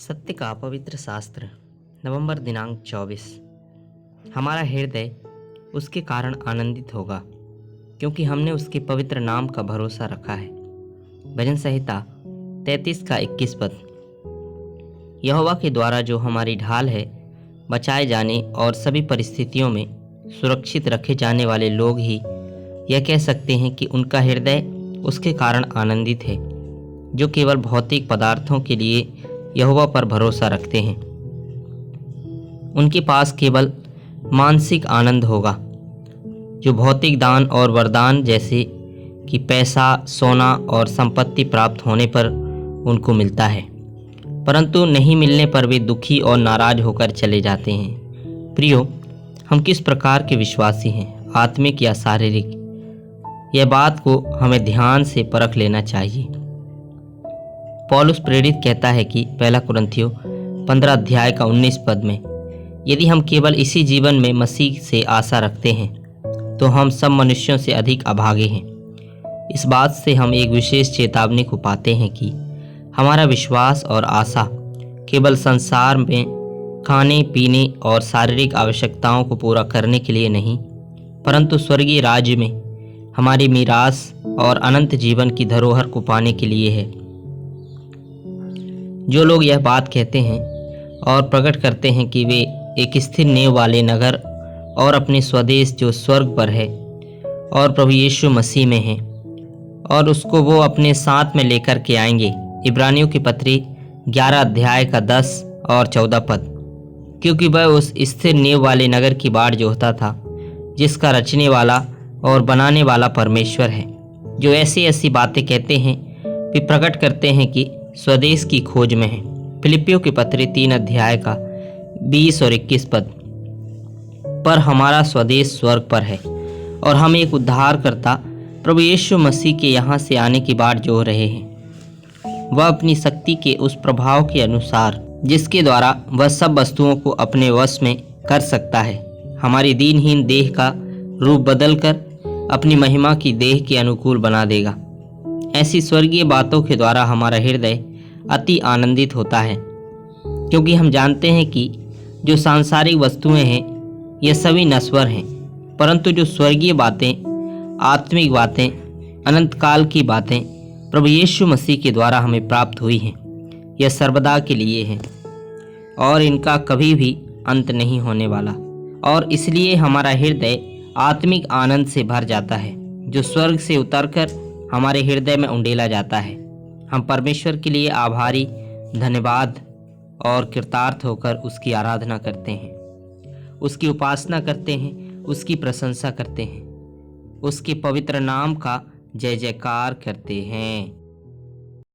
सत्य का पवित्र शास्त्र नवंबर दिनांक 24। हमारा हृदय उसके कारण आनंदित होगा क्योंकि हमने उसके पवित्र नाम का भरोसा रखा है। भजन संहिता 33 का 21 पद। यहोवा के द्वारा जो हमारी ढाल है, बचाए जाने और सभी परिस्थितियों में सुरक्षित रखे जाने वाले लोग ही यह कह सकते हैं कि उनका हृदय उसके कारण आनंदित है, जो केवल भौतिक पदार्थों के लिए यहोवा पर भरोसा रखते हैं। उनके पास केवल मानसिक आनंद होगा, जो भौतिक दान और वरदान जैसे कि पैसा, सोना और संपत्ति प्राप्त होने पर उनको मिलता है, परंतु नहीं मिलने पर वे दुखी और नाराज होकर चले जाते हैं। प्रियो, हम किस प्रकार के विश्वासी हैं, आत्मिक या शारीरिक? यह बात को हमें ध्यान से परख लेना चाहिए। पौलुस प्रेरित कहता है कि 1 कुरिन्थियों 15 अध्याय का 19 पद में, यदि हम केवल इसी जीवन में मसीह से आशा रखते हैं तो हम सब मनुष्यों से अधिक अभागे हैं। इस बात से हम एक विशेष चेतावनी को पाते हैं कि हमारा विश्वास और आशा केवल संसार में खाने पीने और शारीरिक आवश्यकताओं को पूरा करने के लिए नहीं, परंतु स्वर्गीय राज्य में हमारी मीरास और अनंत जीवन की धरोहर को पाने के लिए है। जो लोग यह बात कहते हैं और प्रकट करते हैं कि वे एक स्थिर नींव वाले नगर और अपने स्वदेश जो स्वर्ग पर है और प्रभु यीशु मसीह में है और उसको वो अपने साथ में लेकर के आएंगे, इब्रानियों की पत्री 11 अध्याय का 10 और 14 पद, क्योंकि वह उस स्थिर नींव वाले नगर की बाट जोहता था जिसका रचने वाला और बनाने वाला परमेश्वर है। जो ऐसी ऐसी बातें कहते हैं वे प्रकट करते हैं कि स्वदेश की खोज में है। फिलिपियों की पत्री 3 अध्याय का 20 और 21 पद। पर हमारा स्वदेश स्वर्ग पर है और हम एक उद्धारकर्ता प्रभु यीशु मसीह के यहाँ से आने की बाट जोह रहे हैं। वह अपनी शक्ति के उस प्रभाव के अनुसार जिसके द्वारा वह सब वस्तुओं को अपने वश में कर सकता है, हमारी दीनहीन देह का रूप बदलकर अपनी महिमा की देह के अनुकूल बना देगा। ऐसी स्वर्गीय बातों के द्वारा हमारा हृदय अति आनंदित होता है, क्योंकि हम जानते हैं कि जो सांसारिक वस्तुएं हैं ये सभी नश्वर हैं, परंतु जो स्वर्गीय बातें, आत्मिक बातें, अनंत काल की बातें प्रभु यीशु मसीह के द्वारा हमें प्राप्त हुई हैं, यह सर्वदा के लिए हैं और इनका कभी भी अंत नहीं होने वाला। और इसलिए हमारा हृदय आत्मिक आनंद से भर जाता है, जो स्वर्ग से उतरकर हमारे हृदय में उंडेला जाता है। हम परमेश्वर के लिए आभारी, धन्यवाद और कृतार्थ होकर उसकी आराधना करते हैं, उसकी उपासना करते हैं, उसकी प्रशंसा करते हैं, उसके पवित्र नाम का जय जयकार करते हैं।